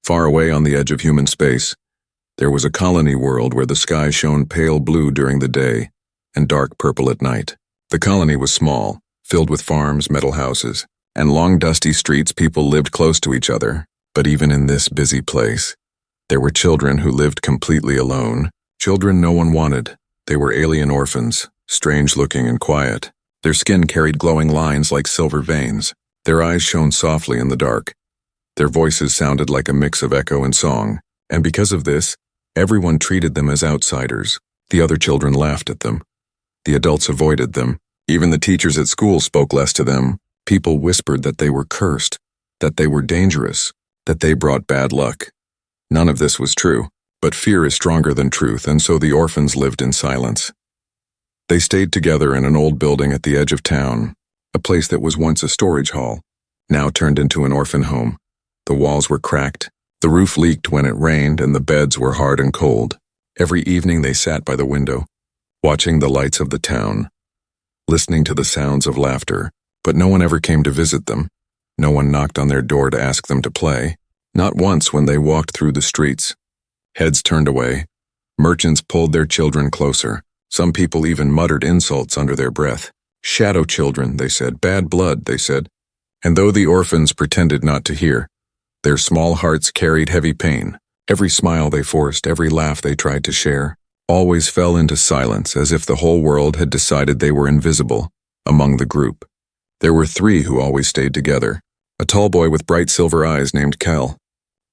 Far away on the edge of human space, there was a colony world where the sky shone pale blue during the day and dark purple at night. The colony was small, filled with farms, metal houses, and long dusty streets. People lived close to each other, but even in this busy place, there were children who lived completely alone. Children no one wanted. They were alien orphans, strange-looking and quiet. Their skin carried glowing lines like silver veins. Their eyes shone softly in the dark. Their voices sounded like a mix of echo and song, and because of this, everyone treated them as outsiders. The other children laughed at them. The adults avoided them. Even the teachers at school spoke less to them. People whispered that they were cursed, that they were dangerous, that they brought bad luck. None of this was true, but fear is stronger than truth, and so the orphans lived in silence. They stayed together in an old building at the edge of town, a place that was once a storage hall, now turned into an orphan home. The walls were cracked, the roof leaked when it rained, and the beds were hard and cold. Every evening they sat by the window, watching the lights of the town, listening to the sounds of laughter, but no one ever came to visit them. No one knocked on their door to ask them to play. Not once when they walked through the streets. Heads turned away. Merchants pulled their children closer. Some people even muttered insults under their breath. Shadow children, they said. Bad blood, they said. And though the orphans pretended not to hear, their small hearts carried heavy pain. Every smile they forced, every laugh they tried to share, always fell into silence, as if the whole world had decided they were invisible among the group. There were three who always stayed together. A tall boy with bright silver eyes named Kel,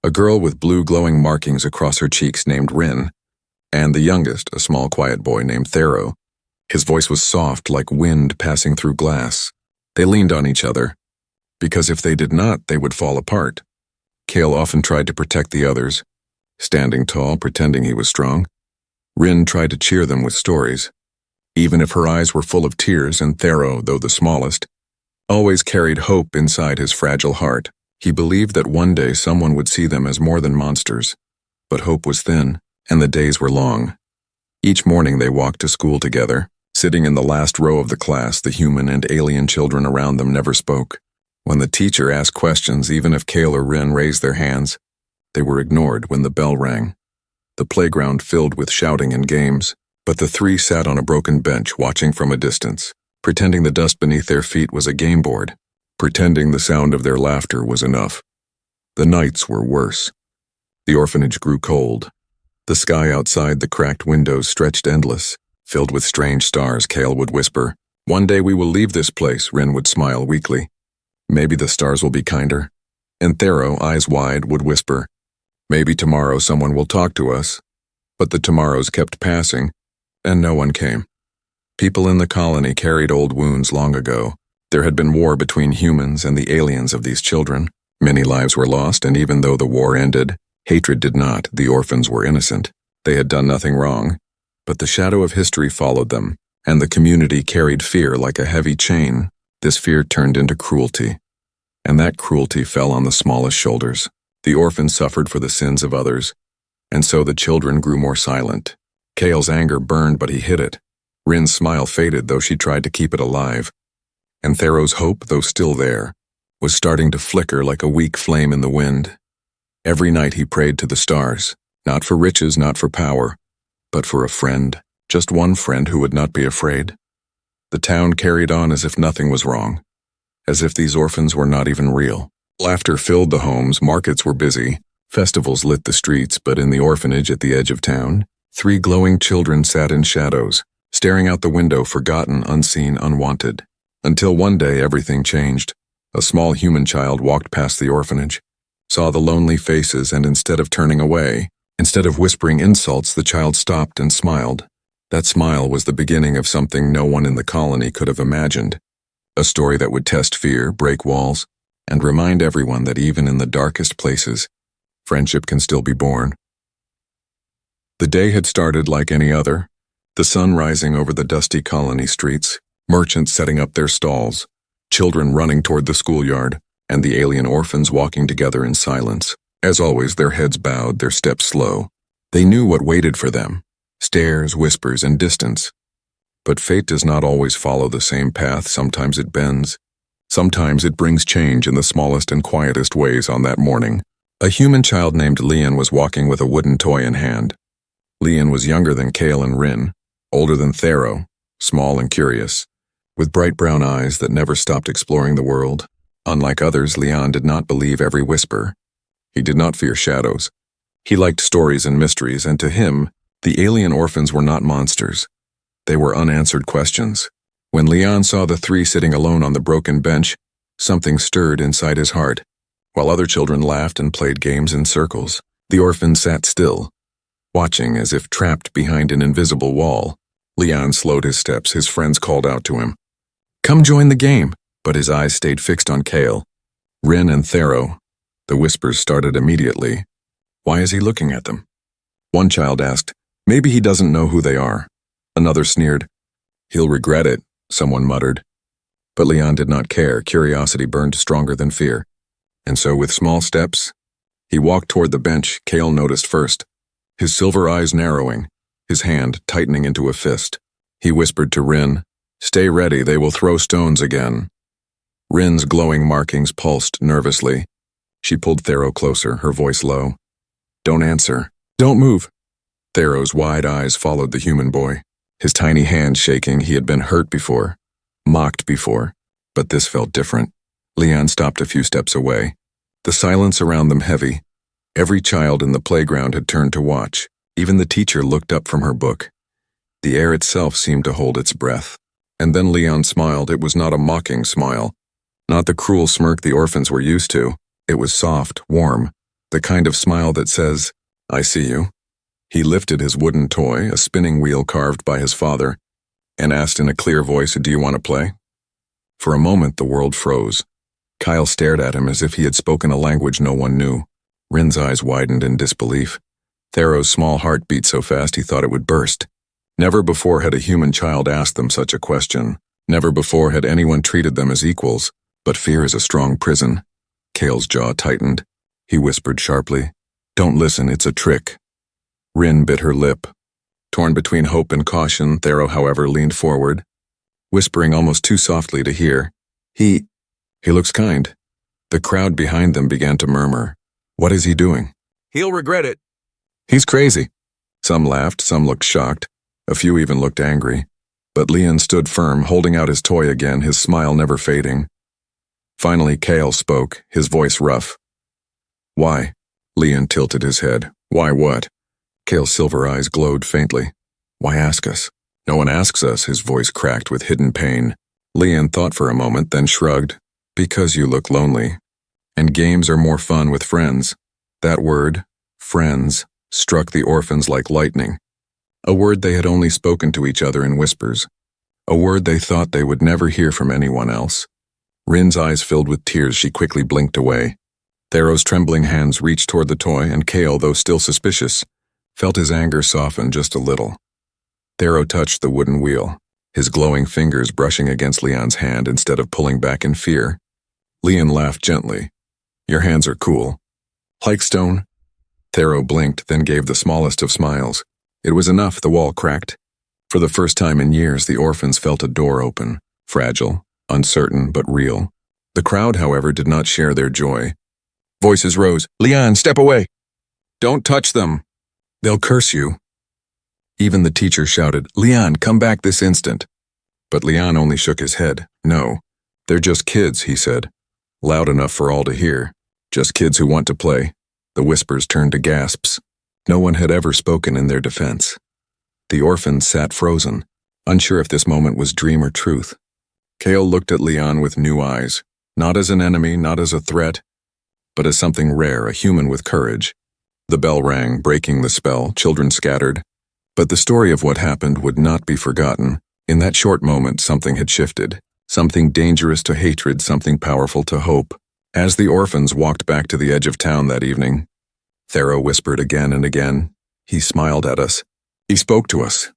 a girl with blue glowing markings across her cheeks named Rin, and the youngest, a small quiet boy named Thero. His voice was soft like wind passing through glass. They leaned on each other, because if they did not, they would fall apart. Kel often tried to protect the others, standing tall, pretending he was strong. Rin tried to cheer them with stories, even if her eyes were full of tears, and Thero, though the smallest, always carried hope inside his fragile heart. He believed that one day someone would see them as more than monsters. But hope was thin, and the days were long. Each morning they walked to school together. Sitting in the last row of the class, the human and alien children around them never spoke. When the teacher asked questions, even if Kel or Rin raised their hands, they were ignored when the bell rang. The playground filled with shouting and games, but the three sat on a broken bench watching from a distance, pretending the dust beneath their feet was a game board, pretending the sound of their laughter was enough. The nights were worse. The orphanage grew cold. The sky outside the cracked windows stretched endless, filled with strange stars. Kel would whisper, "One day we will leave this place." Rin would smile weakly, "Maybe the stars will be kinder." And Thero, eyes wide, would whisper, "Maybe tomorrow someone will talk to us." But the tomorrows kept passing, and no one came. People in the colony carried old wounds long ago. There had been war between humans and the aliens of these children. Many lives were lost, and even though the war ended, hatred did not. The orphans were innocent. They had done nothing wrong. But the shadow of history followed them, and the community carried fear like a heavy chain. This fear turned into cruelty, and that cruelty fell on the smallest shoulders. The orphans suffered for the sins of others, and so the children grew more silent. Kel's anger burned, but he hid it. Rin's smile faded, though she tried to keep it alive. And Thero's hope, though still there, was starting to flicker like a weak flame in the wind. Every night he prayed to the stars, not for riches, not for power, but for a friend, just one friend who would not be afraid. The town carried on as if nothing was wrong, as if these orphans were not even real. Laughter filled the homes, markets were busy, festivals lit the streets, but in the orphanage at the edge of town, three glowing children sat in shadows, staring out the window, forgotten, unseen, unwanted. Until one day everything changed. A small human child walked past the orphanage, saw the lonely faces, and instead of turning away, instead of whispering insults, the child stopped and smiled. That smile was the beginning of something no one in the colony could have imagined. A story that would test fear, break walls, and remind everyone that even in the darkest places, friendship can still be born. The day had started like any other, the sun rising over the dusty colony streets, merchants setting up their stalls, children running toward the schoolyard, and the alien orphans walking together in silence. As always, their heads bowed, their steps slow. They knew what waited for them, stares, whispers, and distance. But fate does not always follow the same path. Sometimes it bends. Sometimes it brings change in the smallest and quietest ways. On that morning, A human child named Leon was walking with a wooden toy in hand. Leon was younger than Kale and Rin, older than Thero, small and curious, with bright brown eyes that never stopped exploring the world. Unlike others, Leon did not believe every whisper. He did not fear shadows. He liked stories and mysteries, and to him, the alien orphans were not monsters. They were unanswered questions. When Leon saw the three sitting alone on the broken bench, something stirred inside his heart. While other children laughed and played games in circles, the orphan sat still, watching as if trapped behind an invisible wall. Leon slowed his steps. His friends called out to him, "Come join the game," but his eyes stayed fixed on Kale, Rin, and Thero. The whispers started immediately. Why is he looking at them? One child asked, "Maybe he doesn't know who they are." Another sneered. "He'll regret it," someone muttered. But Leon did not care. Curiosity burned stronger than fear. And so, with small steps, he walked toward the bench. Kale noticed first, his silver eyes narrowing, his hand tightening into a fist. He whispered to Rin, "Stay ready, they will throw stones again." Rin's glowing markings pulsed nervously. She pulled Thero closer, her voice low. "Don't answer. Don't move." Thero's wide eyes followed the human boy, his tiny hand shaking. He had been hurt before, mocked before, but this felt different. Leon stopped a few steps away, the silence around them heavy. Every child in the playground had turned to watch. Even the teacher looked up from her book. The air itself seemed to hold its breath. And then Leon smiled. It was not a mocking smile, not the cruel smirk the orphans were used to. It was soft, warm, the kind of smile that says, "I see you." He lifted his wooden toy, a spinning wheel carved by his father, and asked in a clear voice, "Do you want to play?" For a moment, the world froze. Kyle stared at him as if he had spoken a language no one knew. Rin's eyes widened in disbelief. Thero's small heart beat so fast he thought it would burst. Never before had a human child asked them such a question. Never before had anyone treated them as equals. But fear is a strong prison. Kale's jaw tightened. He whispered sharply, "Don't listen, it's a trick." Rin bit her lip. Torn between hope and caution, Thero, however, leaned forward, whispering almost too softly to hear, He looks kind." The crowd behind them began to murmur. "What is he doing?" "He'll regret it." "He's crazy." Some laughed, some looked shocked, a few even looked angry. But Leon stood firm, holding out his toy again, his smile never fading. Finally, Kale spoke, his voice rough. "Why?" Leon tilted his head. "Why what?" Kale's silver eyes glowed faintly. "Why ask us?" "No one asks us," his voice cracked with hidden pain. Leon thought for a moment, then shrugged. "Because you look lonely. And games are more fun with friends." That word, friends, struck the orphans like lightning. A word they had only spoken to each other in whispers. A word they thought they would never hear from anyone else. Rin's eyes filled with tears. She quickly blinked away. Thero's trembling hands reached toward the toy, and Kale, though still suspicious, felt his anger soften just a little. Thero touched the wooden wheel, his glowing fingers brushing against Leon's hand instead of pulling back in fear. Leon laughed gently. "Your hands are cool." "Like stone?" Thero blinked, then gave the smallest of smiles. It was enough. The wall cracked. For the first time in years, the orphans felt a door open, fragile, uncertain, but real. The crowd, however, did not share their joy. Voices rose. "Leon, step away! Don't touch them! They'll curse you!" Even the teacher shouted, "Leon, come back this instant!" But Leon only shook his head. "No, they're just kids," he said, loud enough for all to hear. "Just kids who want to play." The whispers turned to gasps. No one had ever spoken in their defense. The orphans sat frozen, unsure if this moment was dream or truth. Kale looked at Leon with new eyes, not as an enemy, not as a threat, but as something rare, a human with courage. The bell rang, breaking the spell. Children scattered. But the story of what happened would not be forgotten. In that short moment, something had shifted. Something dangerous to hatred, something powerful to hope. As the orphans walked back to the edge of town that evening, Thero whispered again and again. "He smiled at us. He spoke to us."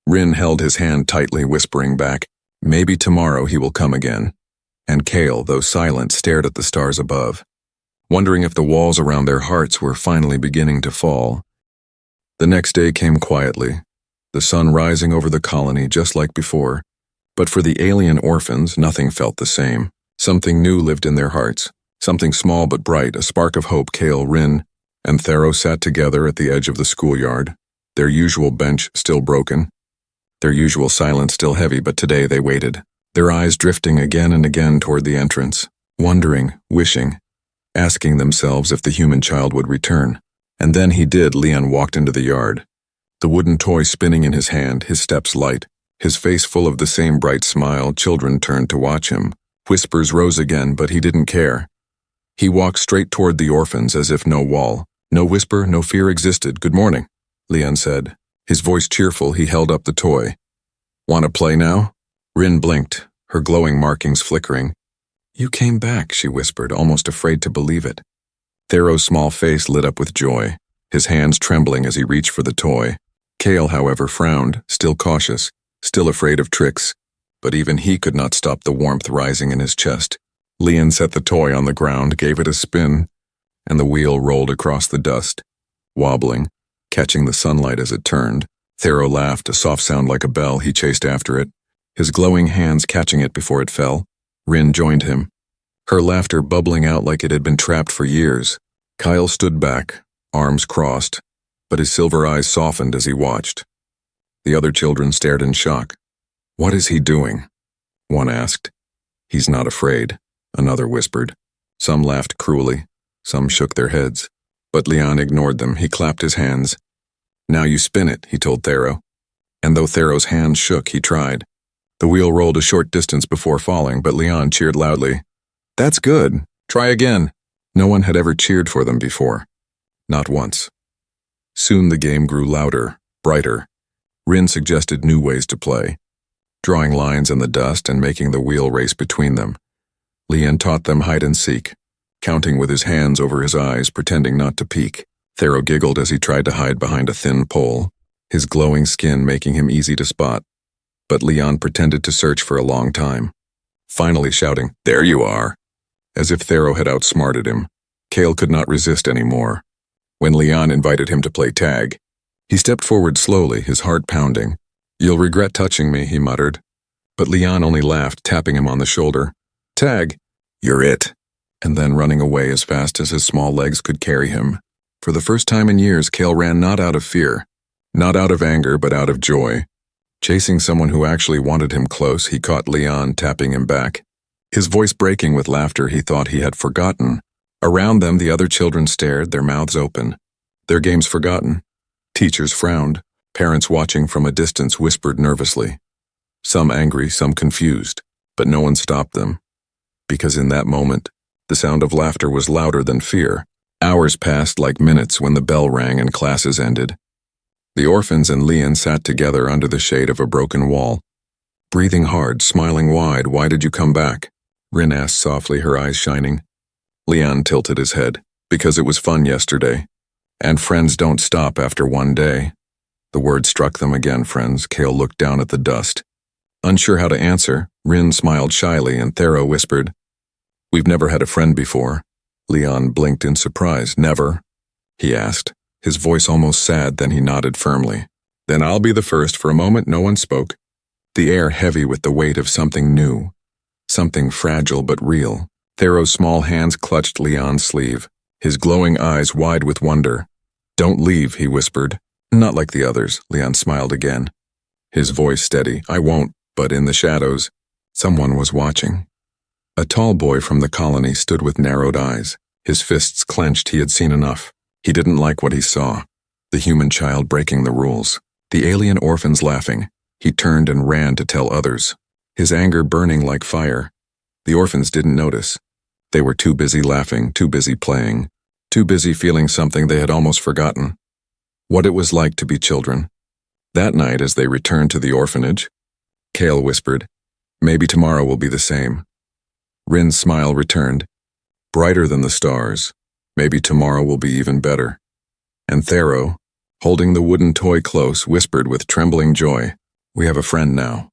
Rin held his hand tightly, whispering back, "Maybe tomorrow he will come again." And Kale, though silent, stared at the stars above, wondering if the walls around their hearts were finally beginning to fall. The next day came quietly, the sun rising over the colony just like before. But for the alien orphans, nothing felt the same. Something new lived in their hearts, Something small but bright, a spark of hope. Kale, Rin, and Thero sat together at the edge of the schoolyard, their usual bench still broken, their usual silence still heavy, but today they waited, their eyes drifting again and again toward the entrance, wondering, wishing, asking themselves if the human child would return. And then he did. Leon walked into the yard, the wooden toy spinning in his hand, his steps light, his face full of the same bright smile. Children turned to watch him. Whispers rose again, but he didn't care. He walked straight toward the orphans as if no wall, no whisper, no fear existed. "Good morning," Leon said. His voice cheerful, he held up the toy. "Want to play now?" Rin blinked, her glowing markings flickering. "You came back," she whispered, almost afraid to believe it. Thero's small face lit up with joy, his hands trembling as he reached for the toy. Kale, however, frowned, still cautious, still afraid of tricks, but even he could not stop the warmth rising in his chest. Leon set the toy on the ground, gave it a spin, and the wheel rolled across the dust, wobbling, catching the sunlight as it turned. Thero laughed, a soft sound like a bell. He chased after it, his glowing hands catching it before it fell. Rin joined him, her laughter bubbling out like it had been trapped for years. Kyle stood back, arms crossed, but his silver eyes softened as he watched. The other children stared in shock. "What is he doing?" one asked. "He's not afraid," another whispered. Some laughed cruelly, some shook their heads. But Leon ignored them. He clapped his hands. "Now you spin it," he told Thero. And though Thero's hands shook, he tried. The wheel rolled a short distance before falling, but Leon cheered loudly. "That's good. Try again." No one had ever cheered for them before. Not once. Soon the game grew louder, brighter. Rin suggested new ways to play, drawing lines in the dust and making the wheel race between them. Leon taught them hide and seek, counting with his hands over his eyes, pretending not to peek. Thero giggled as he tried to hide behind a thin pole, his glowing skin making him easy to spot. But Leon pretended to search for a long time, finally shouting, "There you are!" As if Thero had outsmarted him. Kale could not resist anymore. When Leon invited him to play tag, he stepped forward slowly, his heart pounding. "You'll regret touching me," he muttered. But Leon only laughed, tapping him on the shoulder. "Tag, you're it," and then running away as fast as his small legs could carry him. For the first time in years, Kale ran not out of fear, not out of anger, but out of joy. Chasing someone who actually wanted him close, he caught Leon tapping him back. His voice breaking with laughter he thought he had forgotten. Around them, the other children stared, their mouths open, their games forgotten. Teachers frowned. Parents watching from a distance whispered nervously. Some angry, some confused, but no one stopped them. Because in that moment, the sound of laughter was louder than fear. Hours passed like minutes when the bell rang and classes ended. The orphans and Leon sat together under the shade of a broken wall, breathing hard, smiling wide. "Why did you come back?" Rin asked softly, her eyes shining. Leon tilted his head. "Because it was fun yesterday. And friends don't stop after one day." The word struck them again, friends. Kale looked down at the dust. Unsure how to answer, Rin smiled shyly and Thero whispered, "We've never had a friend before." Leon blinked in surprise. "Never?" he asked, his voice almost sad, then he nodded firmly. "Then I'll be the first." For a moment no one spoke, the air heavy with the weight of something new, something fragile but real. Thero's small hands clutched Leon's sleeve, his glowing eyes wide with wonder. "Don't leave," he whispered. "Not like the others," Leon smiled again, his voice steady. "I won't." But in the shadows, someone was watching. A tall boy from the colony stood with narrowed eyes, his fists clenched. He had seen enough. He didn't like what he saw. The human child breaking the rules, the alien orphans laughing. He turned and ran to tell others, his anger burning like fire. The orphans didn't notice. They were too busy laughing, too busy playing, too busy feeling something they had almost forgotten. What it was like to be children. That night, as they returned to the orphanage, Kale whispered, "Maybe tomorrow will be the same." Rin's smile returned, brighter than the stars. "Maybe tomorrow will be even better." And Thero, holding the wooden toy close, whispered with trembling joy, "We have a friend now."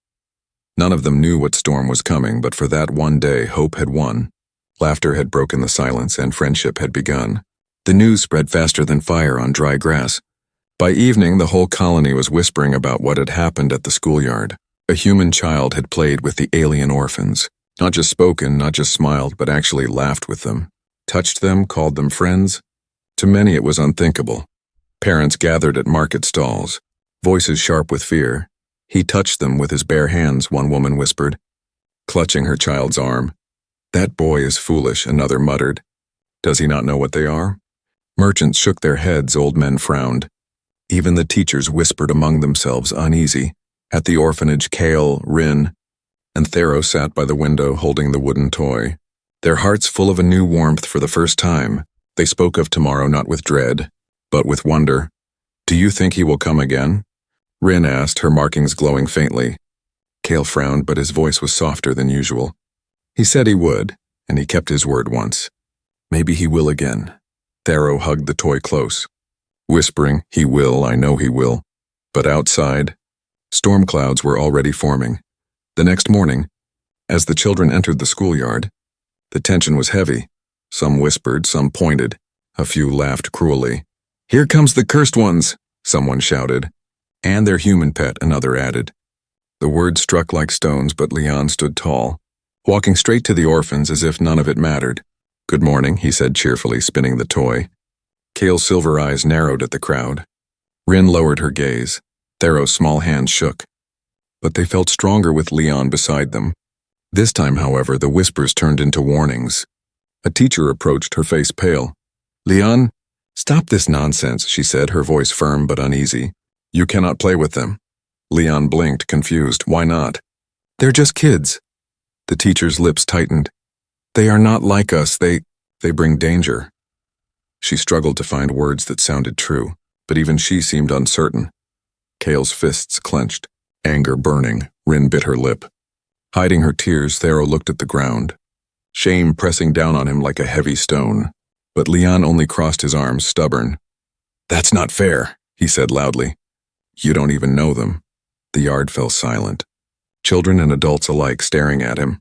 None of them knew what storm was coming, but for that one day, hope had won. Laughter had broken the silence, and friendship had begun. The news spread faster than fire on dry grass. By evening, the whole colony was whispering about what had happened at the schoolyard. A human child had played with the alien orphans. Not just spoken, not just smiled, but actually laughed with them. touched them, called them friends? To many it was unthinkable. Parents gathered at market stalls, voices sharp with fear. He touched them with his bare hands, one woman whispered, clutching her child's arm. That boy is foolish, another muttered. Does he not know what they are? Merchants shook their heads, old men frowned. Even the teachers whispered among themselves, uneasy. At the orphanage, Cale, Rin, and Thero sat by the window holding the wooden toy, their hearts full of a new warmth for the first time. They spoke of tomorrow not with dread, but with wonder. Do you think he will come again? Rin asked, her markings glowing faintly. Cale frowned, but his voice was softer than usual. He said he would, and he kept his word once. Maybe he will again. Thero hugged the toy close, whispering, he will, I know he will. But outside, storm clouds were already forming. The next morning, as the children entered the schoolyard, the tension was heavy. Some whispered, some pointed. A few laughed cruelly. Here comes the cursed ones, someone shouted. And their human pet, another added. The words struck like stones, but Leon stood tall, walking straight to the orphans as if none of it mattered. Good morning, he said cheerfully, spinning the toy. Cale's silver eyes narrowed at the crowd. Rin lowered her gaze. Thero's small hands shook. But they felt stronger with Leon beside them. This time, however, the whispers turned into warnings. A teacher approached, her face pale. Leon, stop this nonsense, she said, her voice firm but uneasy. You cannot play with them. Leon blinked, confused. Why not? They're just kids. The teacher's lips tightened. They are not like us. They bring danger. She struggled to find words that sounded true, but even she seemed uncertain. Cale's fists clenched, anger burning. Rin bit her lip. Hiding her tears, Thero looked at the ground, shame pressing down on him like a heavy stone. But Leon only crossed his arms, stubborn. That's not fair, he said loudly. You don't even know them. The yard fell silent. Children and adults alike staring at him,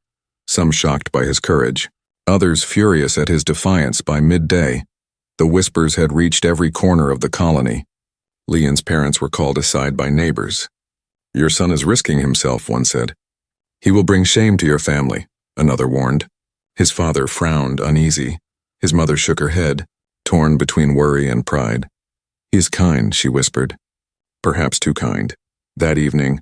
some shocked by his courage, others furious at his defiance. By midday, the whispers had reached every corner of the colony. Leon's parents were called aside by neighbors. Your son is risking himself, one said. He will bring shame to your family, another warned. His father frowned, uneasy. His mother shook her head, torn between worry and pride. He's kind, she whispered. Perhaps too kind. That evening,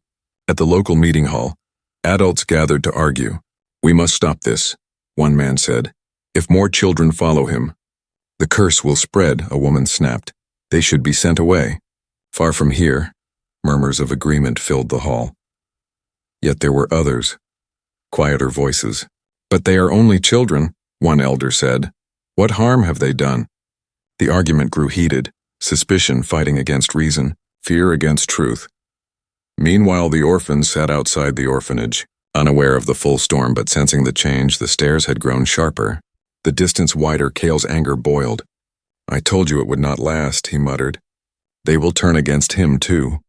at the local meeting hall, adults gathered to argue. We must stop this, one man said. If more children follow him, the curse will spread, a woman snapped. They should be sent away. Far from here, murmurs of agreement filled the hall. Yet there were others, quieter voices. But they are only children, one elder said. What harm have they done? The argument grew heated, suspicion fighting against reason, fear against truth. Meanwhile, the orphans sat outside the orphanage, unaware of the full storm but sensing the change. The stares had grown sharper. The distance wider. Cale's anger boiled. I told you it would not last, he muttered. They will turn against him, too.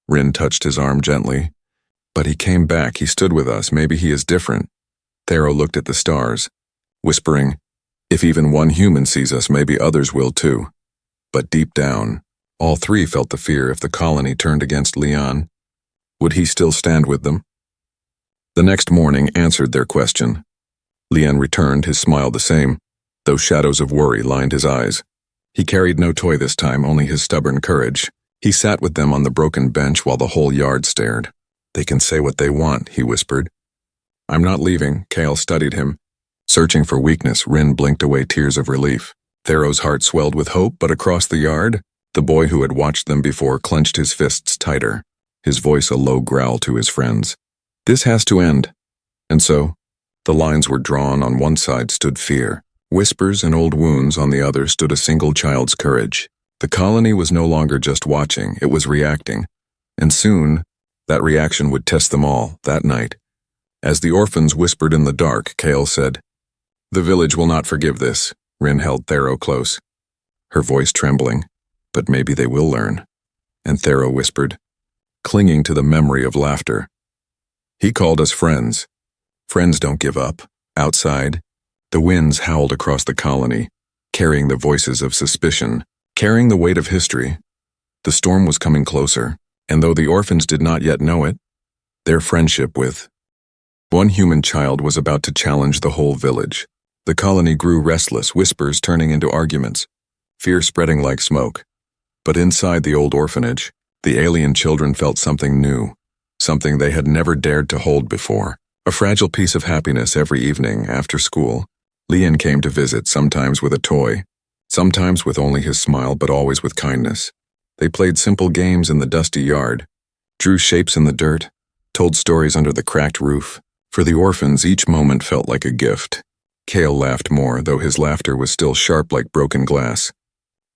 Rin touched his arm gently. But he came back. He stood with us. Maybe he is different. Thero looked at the stars, whispering, if even one human sees us, maybe others will too. But deep down, all three felt the fear. If the colony turned against Leon, would he still stand with them? The next morning answered their question. Leon returned, his smile the same, though shadows of worry lined his eyes. He carried no toy this time, only his stubborn courage. He sat with them on the broken bench while the whole yard stared. They can say what they want, he whispered. I'm not leaving, Cale studied him. Searching for weakness, Rin blinked away tears of relief. Thero's heart swelled with hope, but across the yard, the boy who had watched them before clenched his fists tighter, his voice a low growl to his friends. This has to end. And so, the lines were drawn. On one side stood fear. Whispers and old wounds. On the other stood a single child's courage. The colony was no longer just watching, it was reacting. And soon, that reaction would test them all. That night, as the orphans whispered in the dark, Cale said, The village will not forgive this. Rin held Thero close, her voice trembling. But maybe they will learn. And Thero whispered, clinging to the memory of laughter. He called us friends. Friends don't give up. Outside, the winds howled across the colony, carrying the voices of suspicion, carrying the weight of history. The storm was coming closer, and though the orphans did not yet know it, their friendship with one human child was about to challenge the whole village. The colony grew restless, whispers turning into arguments, fear spreading like smoke. But inside the old orphanage, the alien children felt something new, something they had never dared to hold before. A fragile piece of happiness every evening after school. Leon came to visit, sometimes with a toy, sometimes with only his smile, but always with kindness. They played simple games in the dusty yard, drew shapes in the dirt, told stories under the cracked roof. For the orphans, each moment felt like a gift. Kale laughed more, though his laughter was still sharp like broken glass.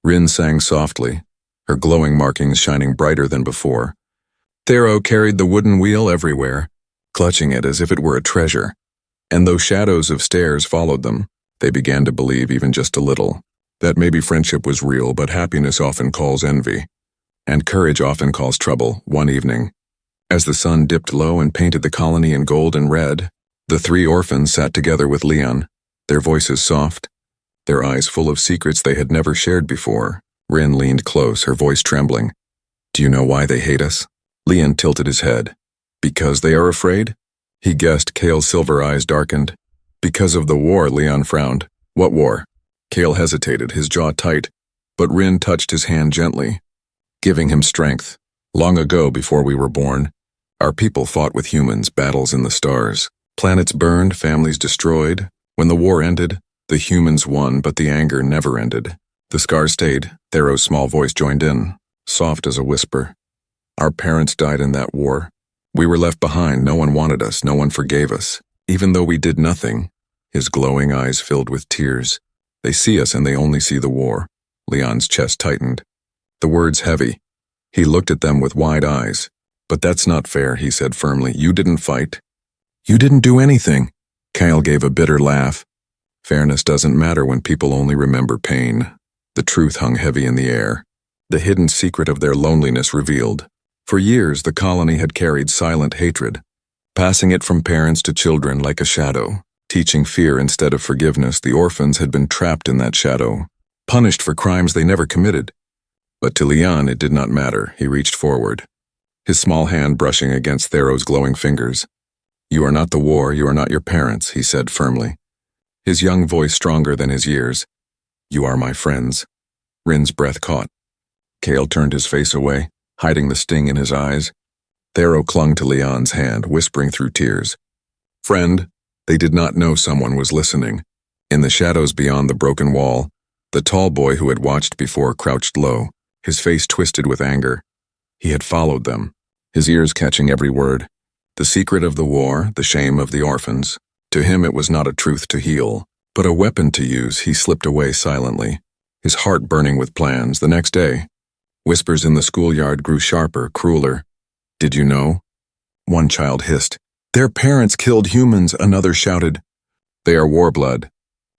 Rin sang softly, her glowing markings shining brighter than before. Thero carried the wooden wheel everywhere, clutching it as if it were a treasure. And though shadows of stares followed them, they began to believe even just a little that maybe friendship was real, but happiness often calls envy, and courage often calls trouble. One evening, as the sun dipped low and painted the colony in gold and red, the three orphans sat together with Leon, their voices soft, their eyes full of secrets they had never shared before. Rin leaned close, her voice trembling. "Do you know why they hate us?" Leon tilted his head. "Because they are afraid?" He guessed. Kale's silver eyes darkened. "Because of the war," Leon frowned. "What war?" Kale hesitated, his jaw tight, but Rin touched his hand gently, giving him strength. "Long ago, before we were born, our people fought with humans, battles in the stars. Planets burned, families destroyed. When the war ended, the humans won, but the anger never ended. The scars stayed." Thero's small voice joined in, soft as a whisper. "Our parents died in that war. We were left behind. No one wanted us. No one forgave us. Even though we did nothing." His glowing eyes filled with tears. "They see us and they only see the war." Leon's chest tightened, the words heavy. He looked at them with wide eyes. "But that's not fair," he said firmly. "You didn't fight. You didn't do anything." Kyle gave a bitter laugh. "Fairness doesn't matter when people only remember pain." The truth hung heavy in the air, the hidden secret of their loneliness revealed. For years, the colony had carried silent hatred, passing it from parents to children like a shadow. Teaching fear instead of forgiveness, the orphans had been trapped in that shadow, punished for crimes they never committed. But to Leon, it did not matter. He reached forward, his small hand brushing against Thero's glowing fingers. "You are not the war, you are not your parents," he said firmly, his young voice stronger than his years. "You are my friends." Rin's breath caught. Kale turned his face away, hiding the sting in his eyes. Thero clung to Leon's hand, whispering through tears. "Friend." They did not know someone was listening. In the shadows beyond the broken wall, the tall boy who had watched before crouched low, his face twisted with anger. He had followed them, his ears catching every word. The secret of the war, the shame of the orphans. To him it was not a truth to heal, but a weapon to use. He slipped away silently, his heart burning with plans. The next day, whispers in the schoolyard grew sharper, crueler. "Did you know?" One child hissed. "Their parents killed humans," another shouted. "They are war blood."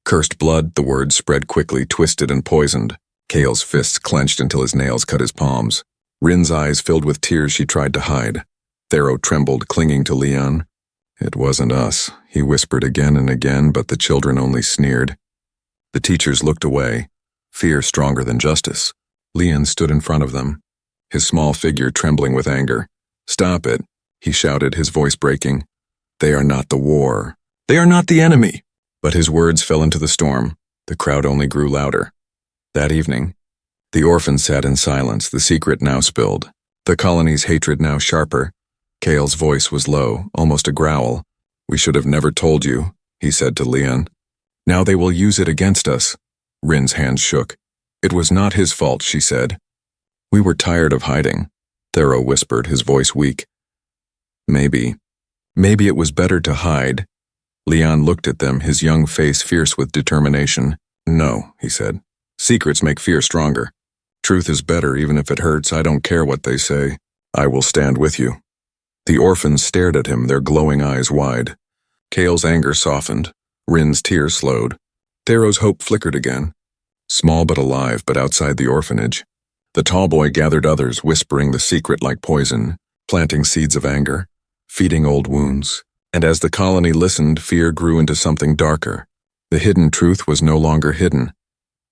Cursed blood, the words spread quickly, twisted and poisoned. Kale's fists clenched until his nails cut his palms. Rin's eyes filled with tears she tried to hide. Thero trembled, clinging to Leon. "It wasn't us," he whispered again and again, but the children only sneered. The teachers looked away, fear stronger than justice. Leon stood in front of them, his small figure trembling with anger. "Stop it," he shouted, his voice breaking. "They are not the war. They are not the enemy." But his words fell into the storm. The crowd only grew louder. That evening, the orphans sat in silence, the secret now spilled, the colony's hatred now sharper. Kale's voice was low, almost a growl. "We should have never told you," he said to Leon. "Now they will use it against us." Rin's hands shook. "It was not his fault," she said. "We were tired of hiding," Thero whispered, his voice weak. Maybe it was better to hide." Leon looked at them, his young face fierce with determination. "No," he said. "Secrets make fear stronger. Truth is better, even if it hurts. I don't care what they say. I will stand with you." The orphans stared at him, their glowing eyes wide. Kale's anger softened. Rin's tears slowed. Thero's hope flickered again. Small but alive, but outside the orphanage. The tall boy gathered others, whispering the secret like poison, planting seeds of anger, feeding old wounds. And as the colony listened, fear grew into something darker. The hidden truth was no longer hidden.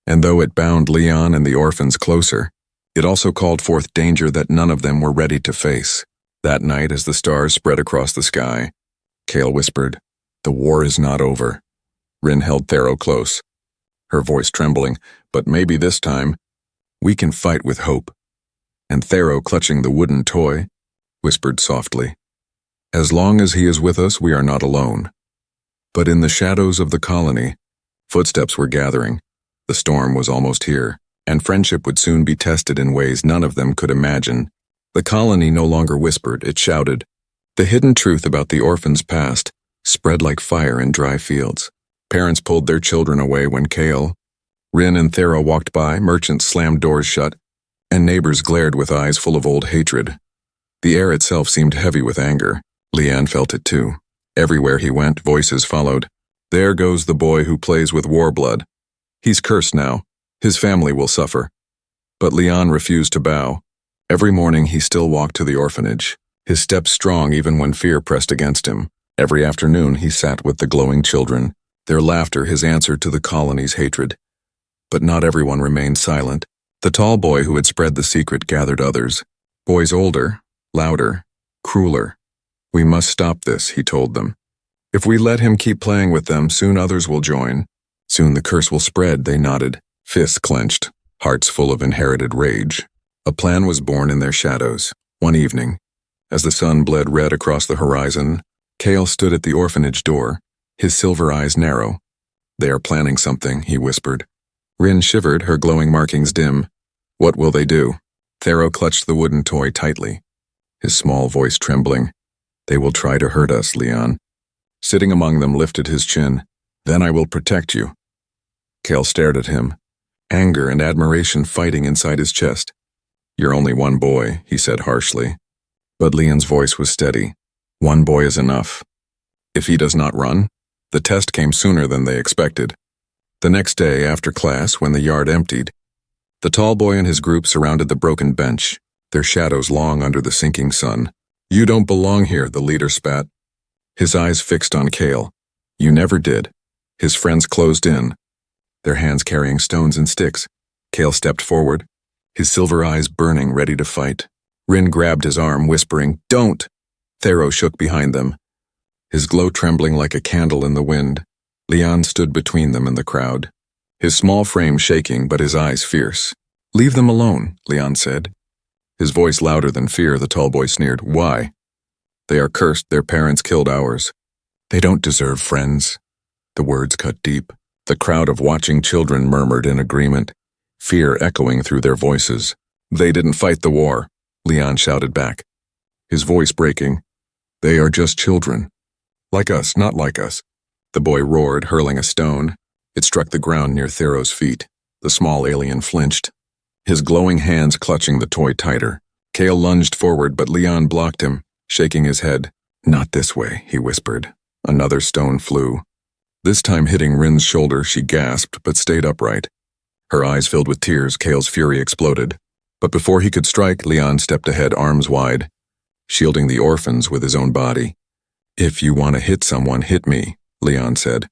And though it bound Leon and the orphans closer, it also called forth danger that none of them were ready to face. That night, as the stars spread across the sky, Kale whispered, "The war is not over." Rin held Thero close, her voice trembling. But maybe this time, we can fight with hope. And Thero, clutching the wooden toy, whispered softly, as long as he is with us, we are not alone. But in the shadows of the colony, footsteps were gathering. The storm was almost here, and friendship would soon be tested in ways none of them could imagine. The colony no longer whispered, it shouted. The hidden truth about the orphans' past spread like fire in dry fields. Parents pulled their children away when Kale, Rin and Thero walked by, merchants slammed doors shut, and neighbors glared with eyes full of old hatred. The air itself seemed heavy with anger. Leanne felt it too. Everywhere he went, voices followed. There goes the boy who plays with war blood. He's cursed now. His family will suffer. But Leon refused to bow. Every morning he still walked to the orphanage, his steps strong even when fear pressed against him. Every afternoon he sat with the glowing children, their laughter his answer to the colony's hatred. But not everyone remained silent. The tall boy who had spread the secret gathered others. Boys older, louder, crueler. We must stop this, he told them. If we let him keep playing with them, soon others will join. Soon the curse will spread, they nodded, fists clenched, hearts full of inherited rage. A plan was born in their shadows. One evening, as the sun bled red across the horizon, Kale stood at the orphanage door, his silver eyes narrow. They are planning something, he whispered. Rin shivered, her glowing markings dim. What will they do? Thero clutched the wooden toy tightly, his small voice trembling. They will try to hurt us, Leon. Sitting among them lifted his chin. Then I will protect you. Kale stared at him, anger and admiration fighting inside his chest. You're only one boy, he said harshly. But Leon's voice was steady. One boy is enough. If he does not run, the test came sooner than they expected. The next day, after class, when the yard emptied, the tall boy and his group surrounded the broken bench, their shadows long under the sinking sun. You don't belong here, the leader spat, his eyes fixed on Kale. You never did. His friends closed in, their hands carrying stones and sticks. Kale stepped forward, his silver eyes burning, ready to fight. Rin grabbed his arm, whispering, Don't! Thero shook behind them, his glow trembling like a candle in the wind. Leon stood between them and the crowd, his small frame shaking but his eyes fierce. Leave them alone, Leon said. His voice louder than fear, the tall boy sneered. Why? They are cursed, their parents killed ours. They don't deserve friends. The words cut deep. The crowd of watching children murmured in agreement, fear echoing through their voices. They didn't fight the war, Leon shouted back, his voice breaking. They are just children. Like us, not like us. The boy roared, hurling a stone. It struck the ground near Thero's feet. The small alien flinched, his glowing hands clutching the toy tighter. Kale lunged forward, but Leon blocked him, shaking his head. Not this way, he whispered. Another stone flew. This time hitting Rin's shoulder, she gasped, but stayed upright. Her eyes filled with tears, Kale's fury exploded. But before he could strike, Leon stepped ahead, arms wide, shielding the orphans with his own body. If you want to hit someone, hit me, Leon said,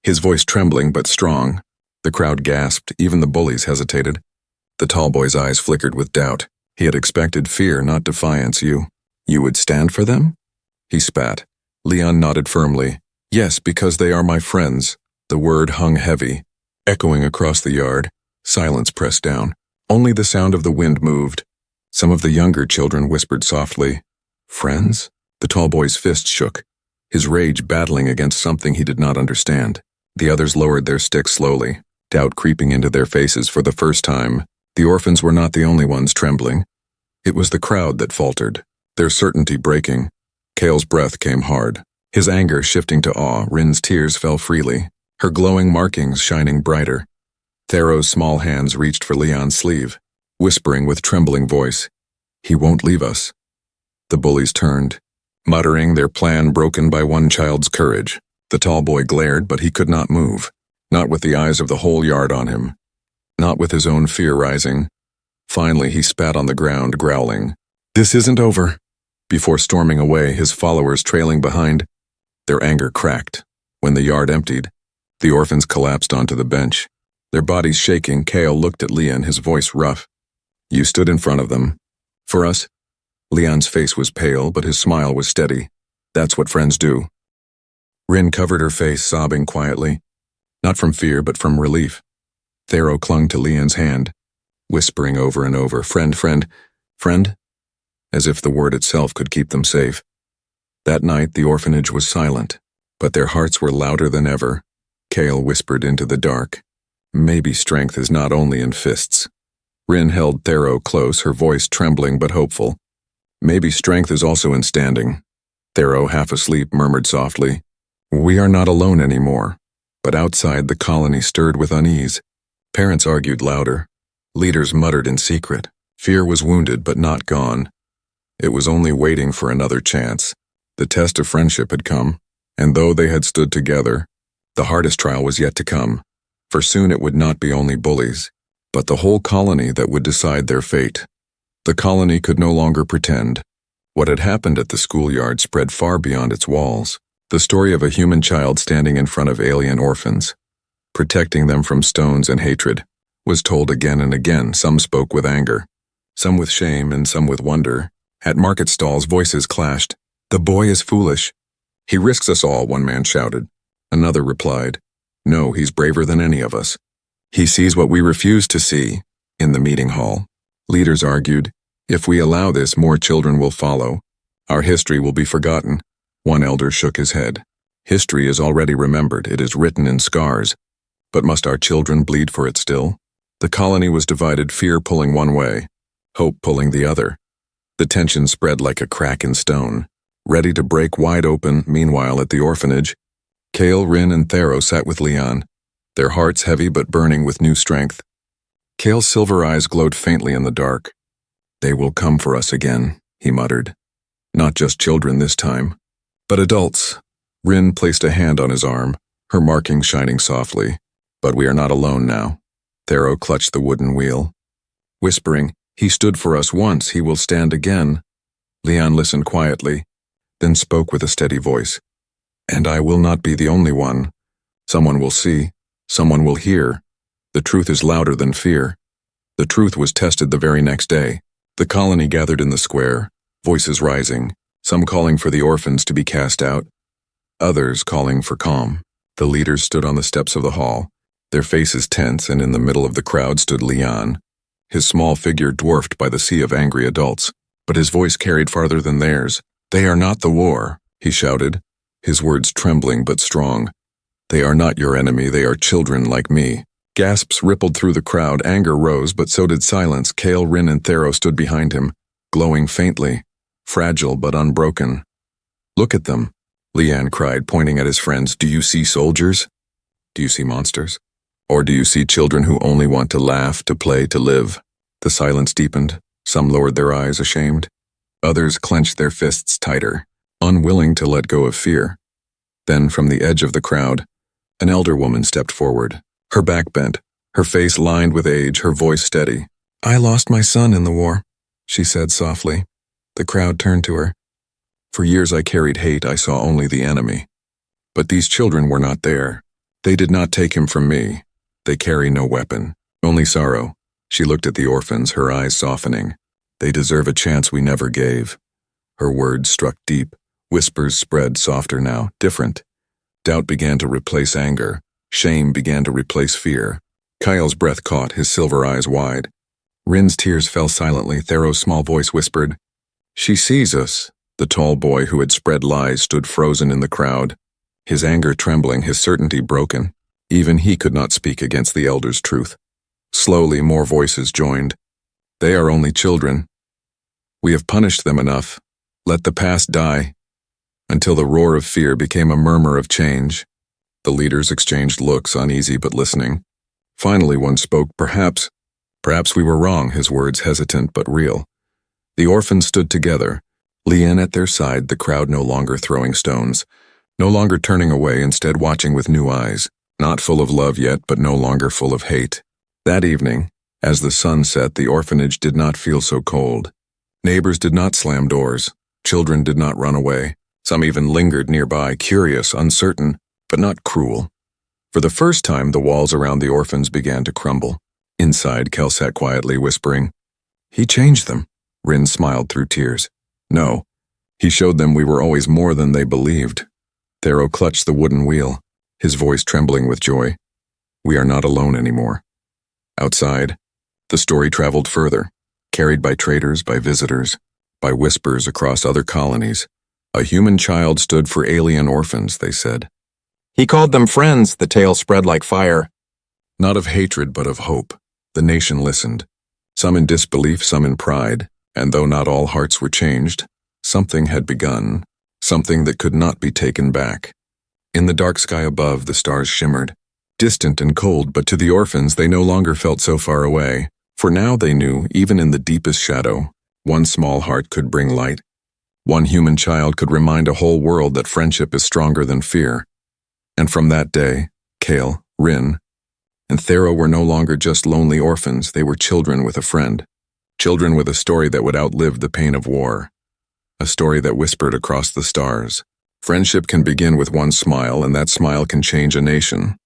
his voice trembling but strong. The crowd gasped, even the bullies hesitated. The tall boy's eyes flickered with doubt. He had expected fear, not defiance. You would stand for them? He spat. Leon nodded firmly. Yes, because they are my friends. The word hung heavy, echoing across the yard. Silence pressed down. Only the sound of the wind moved. Some of the younger children whispered softly. Friends? The tall boy's fist shook, his rage battling against something he did not understand. The others lowered their sticks slowly, doubt creeping into their faces for the first time. The orphans were not the only ones trembling. It was the crowd that faltered, their certainty breaking. Kale's breath came hard, his anger shifting to awe. Rin's tears fell freely, her glowing markings shining brighter. Thero's small hands reached for Leon's sleeve, whispering with trembling voice, He won't leave us. The bullies turned, muttering, their plan broken by one child's courage. The tall boy glared, but he could not move, not with the eyes of the whole yard on him, not with his own fear rising. Finally, he spat on the ground, growling, This isn't over. Before storming away, his followers trailing behind, their anger cracked. When the yard emptied, the orphans collapsed onto the bench. Their bodies shaking, Kale looked at Leon, his voice rough. You stood in front of them. For us? Leon's face was pale, but his smile was steady. That's what friends do. Rin covered her face, sobbing quietly. Not from fear, but from relief. Thero clung to Leon's hand, whispering over and over, "Friend, friend, friend," as if the word itself could keep them safe. That night the orphanage was silent, but their hearts were louder than ever. Cale whispered into the dark, "Maybe strength is not only in fists." Rin held Thero close, her voice trembling but hopeful. "Maybe strength is also in standing." Thero, half asleep, murmured softly, "We are not alone anymore." But outside the colony stirred with unease. Parents argued louder. Leaders muttered in secret. Fear was wounded but not gone. It was only waiting for another chance. The test of friendship had come, and though they had stood together, the hardest trial was yet to come. For soon it would not be only bullies, but the whole colony that would decide their fate. The colony could no longer pretend. What had happened at the schoolyard spread far beyond its walls. The story of a human child standing in front of alien orphans, protecting them from stones and hatred, was told again and again. Some spoke with anger, some with shame, and some with wonder. At market stalls, voices clashed. "The boy is foolish. He risks us all," one man shouted. Another replied, "No, he's braver than any of us. He sees what we refuse to see." In the meeting hall, leaders argued, "If we allow this, more children will follow. Our history will be forgotten." One elder shook his head. "History is already remembered. It is written in scars. But must our children bleed for it still?" The colony was divided, fear pulling one way, hope pulling the other. The tension spread like a crack in stone, ready to break wide open. Meanwhile, at the orphanage, Cale, Rin, and Thero sat with Leon, their hearts heavy but burning with new strength. Cale's silver eyes glowed faintly in the dark. "They will come for us again," he muttered. "Not just children this time, but adults." Rin placed a hand on his arm, her marking shining softly. "But we are not alone now." Thero clutched the wooden wheel, whispering, "He stood for us once, he will stand again." Leon listened quietly, then spoke with a steady voice. "And I will not be the only one. Someone will see, someone will hear. The truth is louder than fear." The truth was tested the very next day. The colony gathered in the square, voices rising, some calling for the orphans to be cast out, others calling for calm. The leaders stood on the steps of the hall, their faces tense, and in the middle of the crowd stood Leon, his small figure dwarfed by the sea of angry adults, but his voice carried farther than theirs. "They are not the war," he shouted, his words trembling but strong. "They are not your enemy, they are children like me." Gasps rippled through the crowd, anger rose, but so did silence. Cale, Rin, and Thero stood behind him, glowing faintly, fragile but unbroken. "Look at them," Leon cried, pointing at his friends. "Do you see soldiers? Do you see monsters? Or do you see children who only want to laugh, to play, to live?" The silence deepened. Some lowered their eyes, ashamed. Others clenched their fists tighter, unwilling to let go of fear. Then, from the edge of the crowd, an elder woman stepped forward, her back bent, her face lined with age, her voice steady. "I lost my son in the war," she said softly. The crowd turned to her. "For years I carried hate, I saw only the enemy. But these children were not there. They did not take him from me. They carry no weapon, only sorrow." She looked at the orphans, her eyes softening. "They deserve a chance we never gave." Her words struck deep. Whispers spread, softer now, different. Doubt began to replace anger. Shame began to replace fear. Kyle's breath caught, his silver eyes wide. Rin's tears fell silently. Thero's small voice whispered, "She sees us." The tall boy who had spread lies stood frozen in the crowd, his anger trembling, his certainty broken. Even he could not speak against the elder's truth. Slowly, more voices joined. "They are only children. We have punished them enough. Let the past die." Until the roar of fear became a murmur of change. The leaders exchanged looks, uneasy but listening. Finally one spoke, "Perhaps we were wrong," his words hesitant but real. The orphans stood together, Leon at their side, the crowd no longer throwing stones, no longer turning away, instead watching with new eyes, not full of love yet, but no longer full of hate. That evening, as the sun set, the orphanage did not feel so cold. Neighbors did not slam doors. Children did not run away. Some even lingered nearby, curious, uncertain, but not cruel. For the first time, the walls around the orphans began to crumble. Inside, Kel sat quietly, whispering, "He changed them." Rin smiled through tears. "No, he showed them we were always more than they believed." Thero clutched the wooden wheel, his voice trembling with joy. We are not alone anymore. Outside, the story traveled further, carried by traders, by visitors, by whispers across other colonies. A human child stood for alien orphans, they said. He called them friends, the tale spread like fire. Not of hatred, but of hope. The nation listened, some in disbelief, some in pride, and though not all hearts were changed, something had begun, something that could not be taken back. In the dark sky above, the stars shimmered, distant and cold, but to the orphans they no longer felt so far away, for now they knew, even in the deepest shadow, one small heart could bring light. One human child could remind a whole world that friendship is stronger than fear. And from that day, Kale, Rin, and Thero were no longer just lonely orphans, they were children with a friend. Children with a story that would outlive the pain of war. A story that whispered across the stars. Friendship can begin with one smile, and that smile can change a nation.